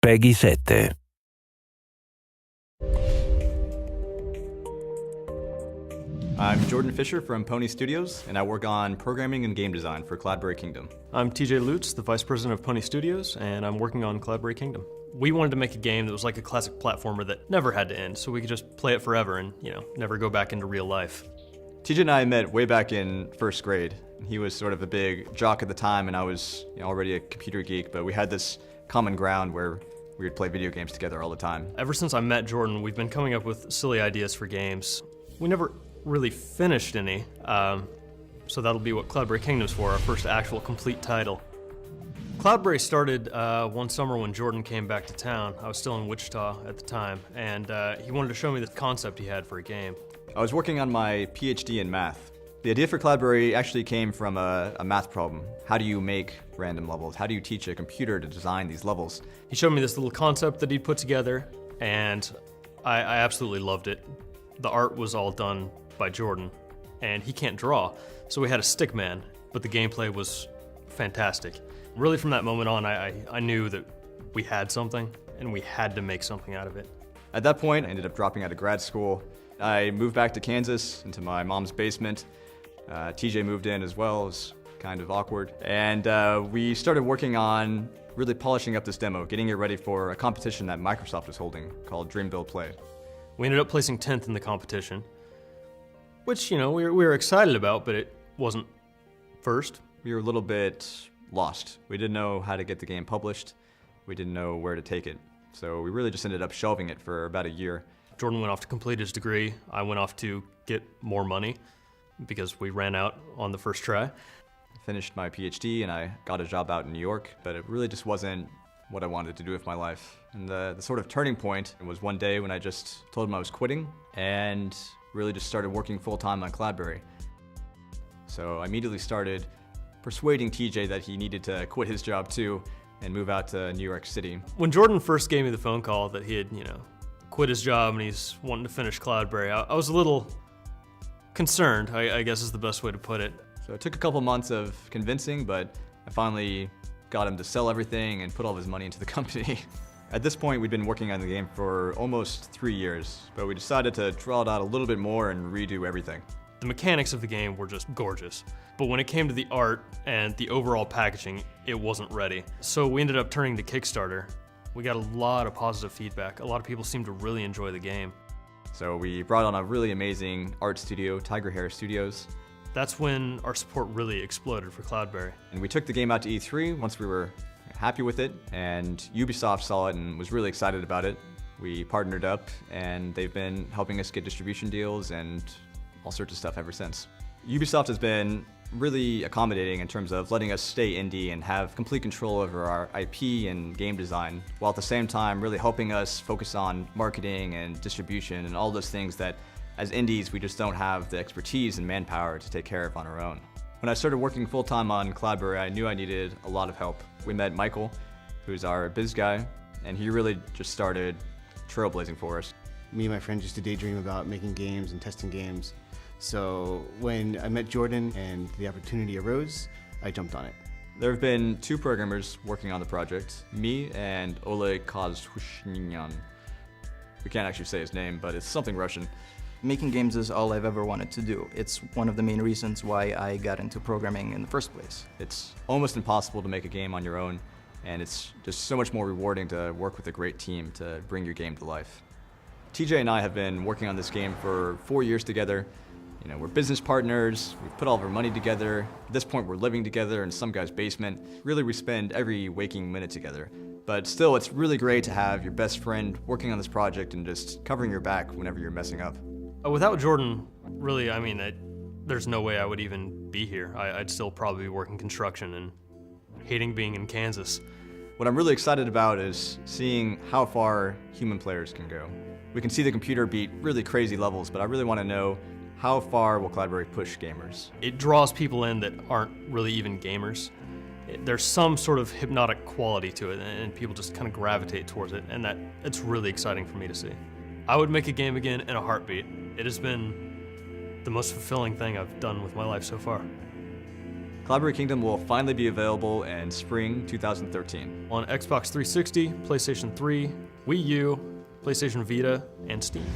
PEGI 7. I'm Jordan Fisher from Pony Studios, and I work on programming and game design for CloudBerry Kindgom. I'm TJ Lutz, the Vice President of Pony Studios, and I'm working on CloudBerry Kindgom. We wanted to make a game that was like a classic platformer that never had to end, so we could just play it forever and, never go back into real life. TJ and I met way back in first grade. He was sort of a big jock at the time, and I was already a computer geek, but we had this common ground where we would play video games together all the time. Ever since I met Jordan, we've been coming up with silly ideas for games. We never really finished any, so that'll be what CloudBerry Kindgom's for, our first actual complete title. CloudBerry started one summer when Jordan came back to town. I was still in Wichita at the time, and he wanted to show me the concept he had for a game. I was working on my PhD in math. The idea for CloudBerry actually came from a math problem. How do you make random levels? How do you teach a computer to design these levels? He showed me this little concept that he'd put together, and I absolutely loved it. The art was all done by Jordan, and he can't draw, so we had a stick man, but the gameplay was fantastic. Really from that moment on, I knew that we had something, and we had to make something out of it. At that point, I ended up dropping out of grad school. I moved back to Kansas, into my mom's basement. TJ moved in as well. It was kind of awkward. And we started working on really polishing up this demo, getting it ready for a competition that Microsoft was holding called Dream Build Play. We ended up placing 10th in the competition, which, we were excited about, but it wasn't first. We were a little bit lost. We didn't know how to get the game published. We didn't know where to take it. So we really just ended up shelving it for about a year. Jordan went off to complete his degree. I went off to get more money because we ran out on the first try. I finished my PhD and I got a job out in New York, but it really just wasn't what I wanted to do with my life. And the sort of turning point was one day when I just told him I was quitting and really just started working full-time on CloudBerry. So I immediately started persuading TJ that he needed to quit his job too and move out to New York City. When Jordan first gave me the phone call that he had, quit his job and he's wanting to finish CloudBerry, I was a little concerned, I guess is the best way to put it. So it took a couple months of convincing, but I finally got him to sell everything and put all of his money into the company. At this point, we'd been working on the game for almost 3 years, but we decided to draw it out a little bit more and redo everything. The mechanics of the game were just gorgeous, but when it came to the art and the overall packaging, it wasn't ready. So we ended up turning to Kickstarter. We got a lot of positive feedback. A lot of people seemed to really enjoy the game. So we brought on a really amazing art studio, Tiger Hair Studios. That's when our support really exploded for CloudBerry. And we took the game out to E3 once we were happy with it, and Ubisoft saw it and was really excited about it. We partnered up, and they've been helping us get distribution deals and all sorts of stuff ever since. Ubisoft has been really accommodating in terms of letting us stay indie and have complete control over our IP and game design, while at the same time really helping us focus on marketing and distribution and all those things that as indies we just don't have the expertise and manpower to take care of on our own. When I started working full-time on CloudBerry, I knew I needed a lot of help. We met Michael, who's our biz guy, and he really just started trailblazing for us. Me and my friends used to daydream about making games and testing games. So when I met Jordan and the opportunity arose, I jumped on it. There have been 2 programmers working on the project, me and Oleg Kozhushnyan. We can't actually say his name, but it's something Russian. Making games is all I've ever wanted to do. It's one of the main reasons why I got into programming in the first place. It's almost impossible to make a game on your own, and it's just so much more rewarding to work with a great team to bring your game to life. TJ and I have been working on this game for 4 years together. We're business partners, we've put all of our money together. At this point, we're living together in some guy's basement. Really, we spend every waking minute together. But still, it's really great to have your best friend working on this project and just covering your back whenever you're messing up. Without Jordan, really, there's no way I would even be here. I'd still probably be working construction and hating being in Kansas. What I'm really excited about is seeing how far human players can go. We can see the computer beat really crazy levels, but I really want to know how far will CloudBerry push gamers? It draws people in that aren't really even gamers. There's some sort of hypnotic quality to it, and people just kind of gravitate towards it, and it's really exciting for me to see. I would make a game again in a heartbeat. It has been the most fulfilling thing I've done with my life so far. CloudBerry Kindgom will finally be available in spring 2013. On Xbox 360, PlayStation 3, Wii U, PlayStation Vita, and Steam.